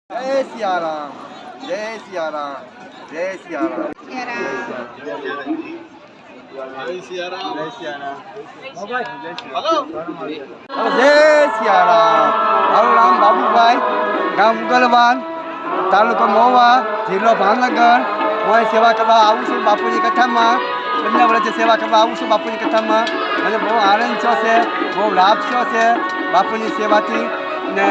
जय सियाराम, जय सियाराम, जय सियाराम, जय सियाराम, जय सियाराम, जय सियाराम। મારું નામ બાબુભાઈ, ગામ ઉગલવાન, તાલુકો મહુવા, જિલ્લો ભાવનગર. હું સેવા કરવા આવું છું બાપુની કથામાં. બંને વર્ષે સેવા કરવા આવું છું બાપુની કથામાં. મને બહુ આનંદ થયો છે, બહુ લાભ થયો છે બાપુની સેવાથી. ને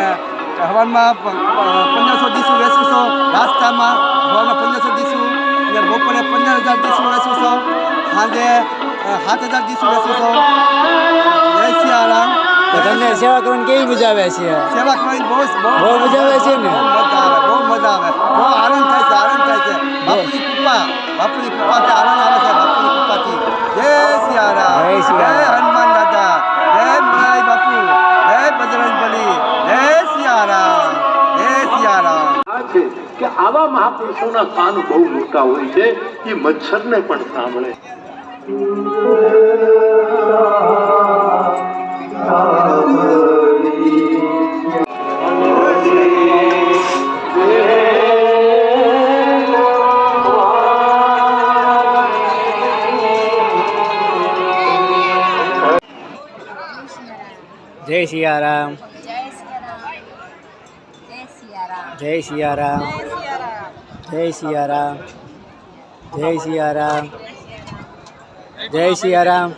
હવનમાં 1500 દીશું વેચું છું, રાજસ્થાનમાં હવનમાં 1500 દીશું, ને બપોરે 15,000 દીશું વેચું છું, સાંજે 7,000 દીશું વેચું છું. જય સિયારામ. તમને સેવા કરવાની કેવી મજા આવે છે? સેવા કરવાની બહુ મજા આવે છે ને? બહુ મજા આવે, બહુ આનંદ થાય છે, આનંદ થાય છે. બાપુની કૃપાથી આનંદ આવે છે, બાપુની કૃપાથી. જય સિયારામ, જય જય સિયારામ. હનુમાન દાદા, જય મોરારી બાપુ, જય બજરંગબલી, જય સિયારામ, જય સિયારામ. છે કે આવા મહાપુરુષોના કાન બહુ મોટા હોય છે, એ મચ્છરને પણ સાંભળે. જય સિયારામ, જય સિયારામ, જય સિયારામ, જય સિયારામ, જય સિયારામ, જય સિયારામ.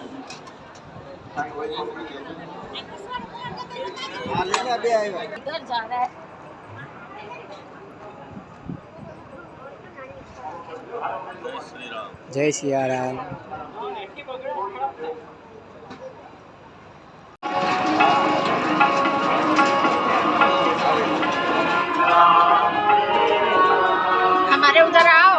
इधर जा रहा है। જય સિયારામ. हमारे उधर आओ।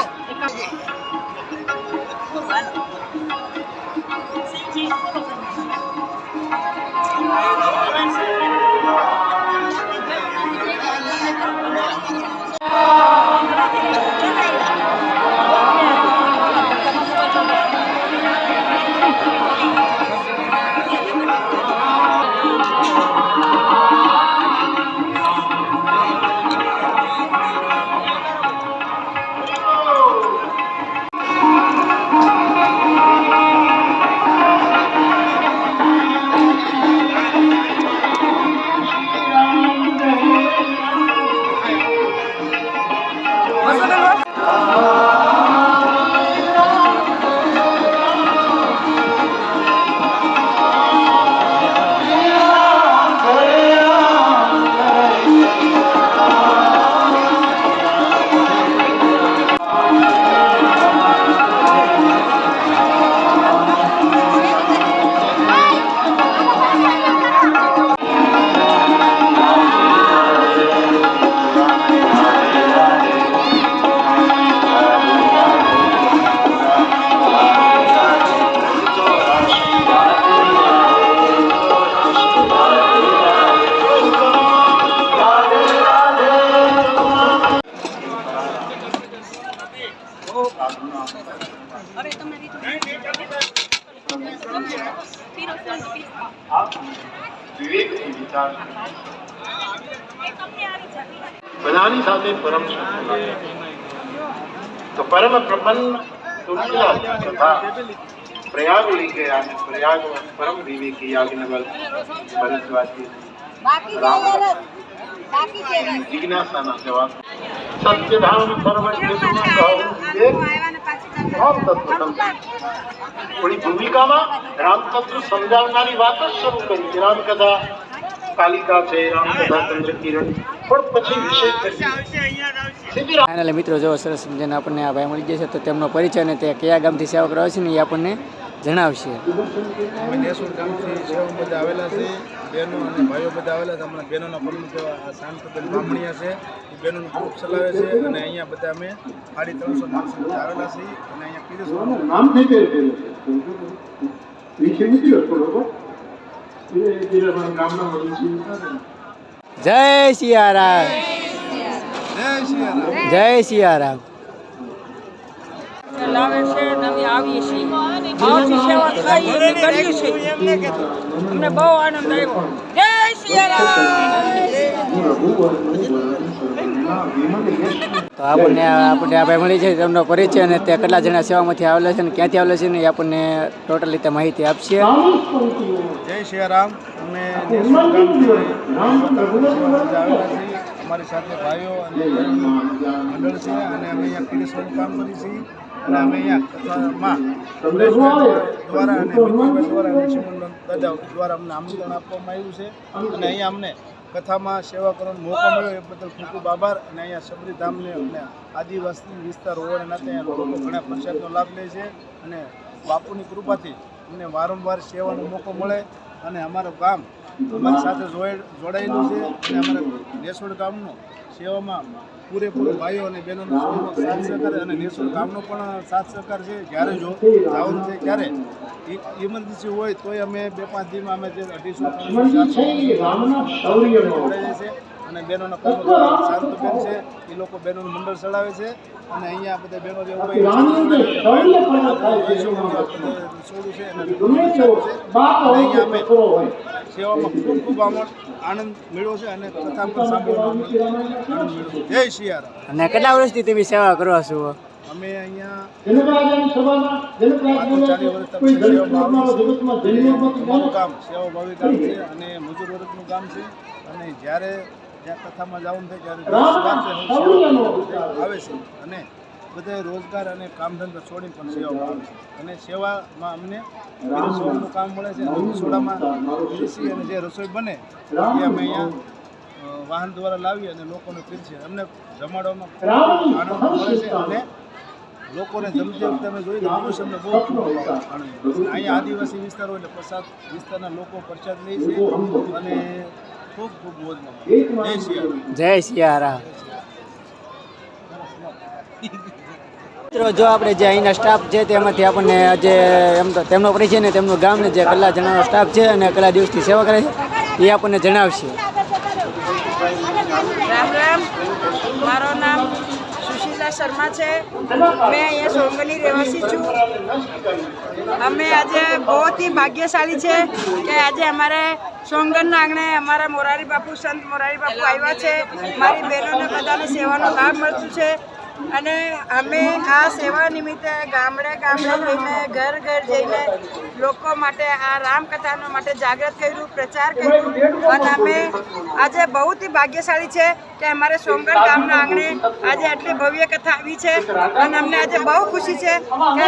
વિવેકથી વિચાર બધાની સાથે પરમ તો પરમ પ્રપન્ન તુલસીદાસ તથા પ્રયાગ લઈ ગયા અને પ્રયાગ પરમ વિવેકી યાજ્ઞવલ્ક ભરદ્વાજી જિજ્ઞાસાના જવાબ સત્યધામ સર્વજ્ઞ થોડી ભૂમિકામાં રામચંદ્ર સમજાવનારી વાત જ શરૂ કરી. રામકથા કાલિકા છે, રામકથા ચંદ્રકિરણ, પણ પછી વિષય કરી. ફાઇનલી મિત્રો જો સરસ મજાને આપણને આ ભાઈ મળી જશે તો તેમનો પરિચય ને તે કયા ગામથી સેવા કરવા છે ને એ આપણને જણાવશે. અમે દેસુર ગામથી સેવા બધા આવેલા છે, બહેનો અને ભાઈઓ બધા આવેલા છે. હમણાં બહેનોના પ્રમુખ શાંતબેન બામણીયા છે, એ બહેનોનું ગ્રુપ ચલાવે છે. અને અહીંયા બધા અમે 350 માણસો બધા આવેલા છીએ અને અહીંયા પીરસવાનું નામ થઈ ગયું વિષય નથી લખતો લોકો ગામના જય સિયારામ, જય સિયારામ. લાવે છે અને અમે આવીએ છીએ, ભાવથી સેવા થાય અને કરીએ છીએ. અમને બહુ આનંદ આવ્યો. જય સિયારામ. તો આપણને આ ભાઈ મળી છે તેમનો પરિચય અને તે કેટલા જણા સેવામાંથી આવેલા છે અને ક્યાંથી આવેલા છે ને એ આપણને ટોટલ રીતે માહિતી આપશે. જય સિયારામ. અમે નેસોડ ગામથી આવેલા છીએ. અમારી સાથે ભાઈઓ અને મંડળ છે અને અમે અહીંયા પીરેશ્વરનું કામ કરીએ છીએ અને અમે અહીંયા કથામાં દ્વારા અને દ્વારા અને શિવમન દાદા દ્વારા અમને આમંત્રણ આપવામાં આવ્યું છે અને અહીંયા અમને કથામાં સેવા કરવાનો મોકો મળ્યો એ બદલ ખૂબ ખૂબ આભાર. અને અહીંયા સબરીધામને અને આદિવાસી વિસ્તાર હોવાના નાતે અહીંયા લોકો ઘણા પ્રસાદનો લાભ લે છે અને બાપુની કૃપાથી અમને વારંવાર સેવાનો મોકો મળે અને અમારું ગામ અમારી સાથે જોડાયેલું છે અને અમારા નેસોડ ગામનો સેવામાં પૂરેપૂરો ભાઈઓ અને બહેનોનો સાથ સહકાર અને નેસોડ ગામનો પણ સાથ સહકાર છે. જ્યારે જો જવાનું છે ત્યારે ઇમરજન્સી હોય તોય અમે 2-5 દિવસમાં અમે જે 250 જોડાઈએ છીએ અને બહેનોના શાંતબેન છે એ લોકો બહેનોનું મંડળ ચલાવે છે અને અહીંયા બધા બહેનો જે હોય છે અને અહીંયા અમે સેવામાં ખૂબ ખૂબ આનંદ મેળવ્યો છે અને કથા પણ સાંભળવાનો આનંદ મેળવ્યો છે. જય સિયારામ. અને કેટલા વર્ષથી તમે સેવા કરો છો? અમે અહીંયા 40 વર્ષ સેવામાં આવીએ છીએ. અમારું ગામ સેવાભાવી ગામ છે અને મજૂર વર્ગનું ગામ છે અને જ્યારે જ્યાં કથામાં જવાનું થાય ત્યારે આવે છે અને બધા રોજગાર અને કામ ધંધા છોડીને પણ સેવામાં આવે છે અને સેવામાં અમને રસોઈનું કામ મળે છે અને રસોડામાં પીરસી અને જે રસોઈ બને એ અમે અહીંયા વાહન દ્વારા લાવી અને લોકોને પીરસીએ. અમને જમાડવામાં આનંદ મળે છે અને લોકોને જમતી વખતે અમે જોઈએ તો પુરુષ અમને બહુ આનંદ મળે છે. અહીંયા આદિવાસી વિસ્તાર હોય એટલે પ્રસાદ વિસ્તારના લોકો પ્રસાદ લે છે અને ખૂબ ખૂબ મોજ માણે. જય સિયારામ. જય સિયારામ. મિત્રો જો આપણે જે અહીંના સ્ટાફ છે તેમાંથી આપણને જે એમ તો તેમનો પરિચય ને તેમનું ગામ ને જે કેટલા જણાનો સ્ટાફ છે અને કેટલા દિવસથી સેવા કરે છે એ આપણને જણાવશે. રામ રામ. મારું નામ સુશીલા શર્મા છે. મેં અહીંયા સોંગની રહેવાસી છું. અમે આજે બહુ ही ભાગ્યશાળી છે કે આજે અમારે સોંગનના આંગણે અમારા મોરારી બાપુ સંત મોરારી બાપુ આવ્યા છે. મારી બહેનોને બધાને સેવાનો લાભ મળતું છે અને અમે આ સેવા નિમિત્તે ગામડે જઈને ઘર જઈને લોકો માટે આ રામકથાનો માટે જાગૃત કર્યું, પ્રચાર કર્યું અને અમે આજે બહુ જ ભાગ્યશાળી છે કે અમારે સોંગન ગામના આંગણે આજે આટલી ભવ્ય કથા આવી છે અને અમને આજે બહુ ખુશી છે કે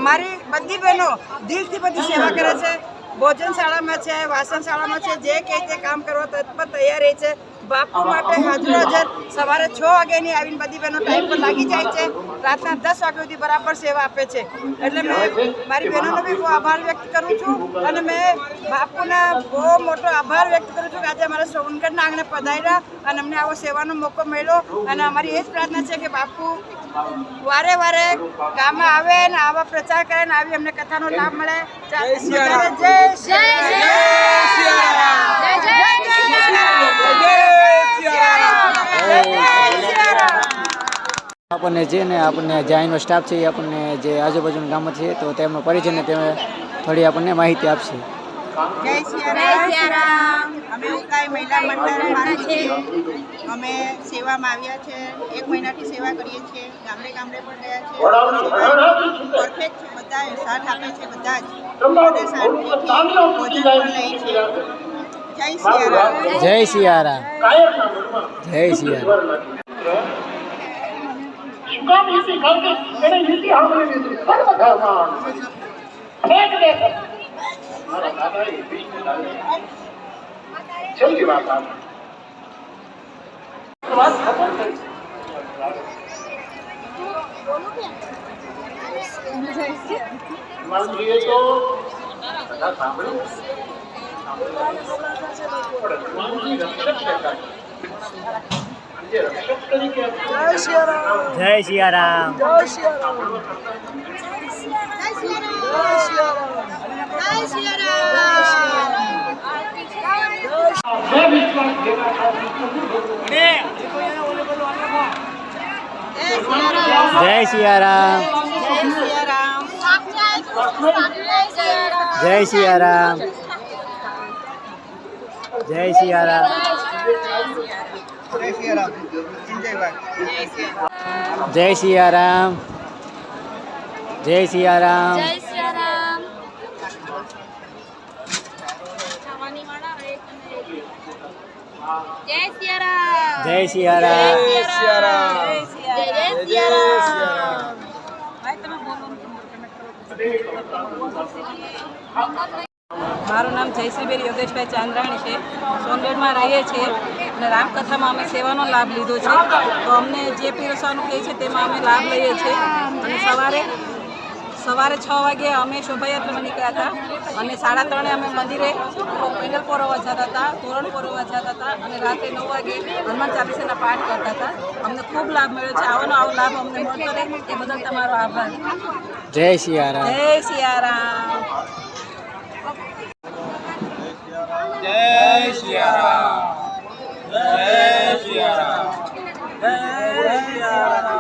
મારી બધી બહેનો દિલથી બધી સેવા કરે છે. ભોજનશાળામાં છે, વાસણશાળામાં છે, જે કંઈ તે કામ કરવા તત્પર તૈયાર રહે છે. બાપુ માટે હાજર સવારે 6 વાગ્યાની આવીને બધી બહેનો ટાઈમ પર લાગી જાય છે. રાતના 10 વાગ્યા સુધી બરાબર સેવા આપે છે. એટલે મેં મારી બહેનોનો બી બહુ આભાર વ્યક્ત કરું છું અને મેં બાપુના બહુ મોટો આભાર વ્યક્ત કરું છું કે આજે અમારા સોનગઢના આંગણે પધાર્યા અને અમને આવો સેવાનો મોકો મળ્યો અને અમારી એ જ પ્રાર્થના છે કે બાપુ વારે ગામમાં આવે ને આવા પ્રચાર કરે ને આવી અમને કથાનો લાભ મળે. જય સિયારામ. આપણને જે અહીંનો સ્ટાફ છે એ આપણને જે આજુબાજુના ગામમાં છે તો તેમનો પરિચય ને તે થોડી આપણને માહિતી આપશે. જય સિયારામ. અમે ઉકાઈ મહિલા મંડળમાં છીએ. અમે સેવામાં આવ્યા છે. 1 મહિનાથી સેવા કરીએ છીએ. ગામડે પણ ગયા છે. પરફેક્ટ છે. બધા સાથ આપે છે. બધા જ અને શાંતિથી ભોજન પણ લે છે. જય સિયારામ. જય સિયારામ. જય સિયારામ. કામ લીધી કારણ કે એને લીધી સાંભળી લીધી સર્વ ધર્માન એક દેખ મારા દાદાએ વિષ્ણુ દાદા છેલ્લી વાત આ વાત ખબર થઈ માનવીએ તો બધા સાંભળ્યું માનવી રક્ષક છે જે રક્ષક તરીકે જય સિયારામ. જય સિયારામ. જય સિયારામ. જય સિયારામ. જય સિયારામ. જય સિયારામ. જય સિયારામ. જય સિયારામ. જય સિયારામ. જય સિયારામ. જય સિયારામ. જય સિયારામ. જય સિયારામ. મારું નામ જયશ્રીબેન યોગેશભાઈ ચાંદ્રાણી છે. સોનગઢમાં રહીએ છીએ અને રામકથામાં અમે સેવાનો લાભ લીધો છે. તો અમને જે પીરસવાનું કહે છે તેમાં અમે લાભ લઈએ છીએ. અને સવારે 6 વાગે અમે શોભાયાત્રામાં નીકળ્યા હતા અને 3:30 અમે મંદિરે પેન્ડલ પરોવા જતા હતા, તોરણ પરોવા જતા હતા અને રાત્રે 9 વાગે હનુમાન ચાલીસાના પાઠ કરતા હતા. અમને ખૂબ લાભ મળ્યો છે. આવો લાભ અમને મળતો રહે એ બદલ તમારો આભાર. જય સિયારામ. જય સિયારામ. જય સિયારામ. જય સિયારામ. જય સિયારામ.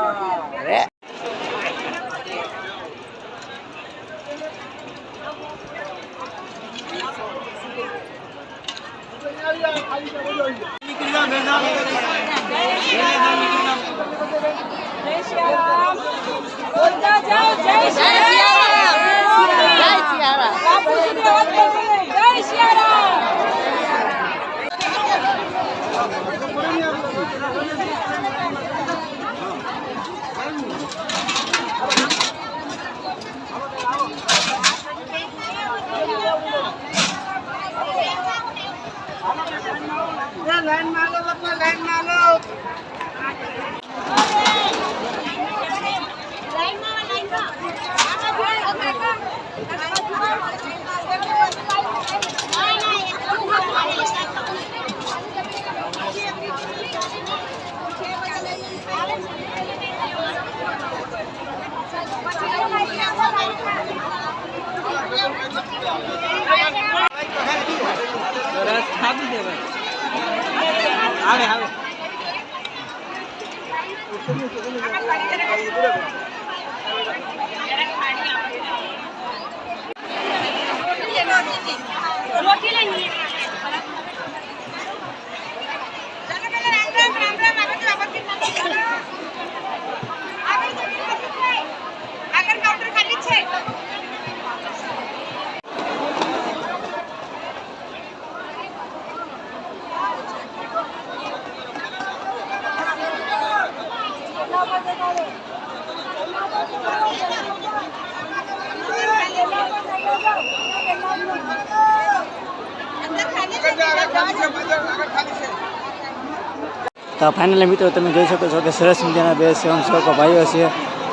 તો ફાઇનલી મિત્રો તમે જોઈ શકો છો કે સરસ મજાના બે સ્વયંસેવકો ભાઈઓ છે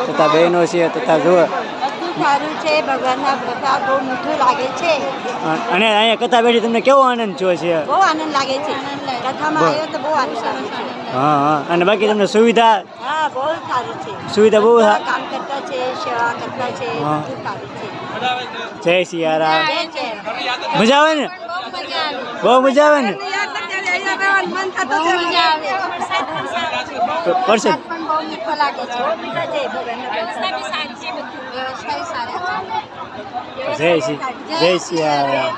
તથા બહેનો છે તથા જો સારું છે. ભગવાનના પ્રસાદ બહુ મીઠું લાગે છે. અને અહીંયા કથા બેઠી તમને કેવો આનંદ થયો છે? બહુ આનંદ લાગે છે. કથામાં આવ્યો તો બહુ આનંદ આવે. હા હા. અને બાકી તમને સુવિધા હા, બહુ સારું છે. સુવિધા બહુ કામ કરતા છે, સેવા કરતા છે, બધું સારું છે. જય સિયારામ. જય સિયારામ. મજા આવે ને? બહુ મજા આવે ને? બહુ મજા આવે. પરસેદ પણ બહુ મીઠો લાગે છે. મીઠો છે. વ્યવસ્થા બી સારી છે. વ્યવસ્થા બી સારી છે. જય સિયારામ.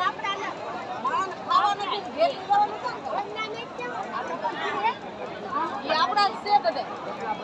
આપણે બધાય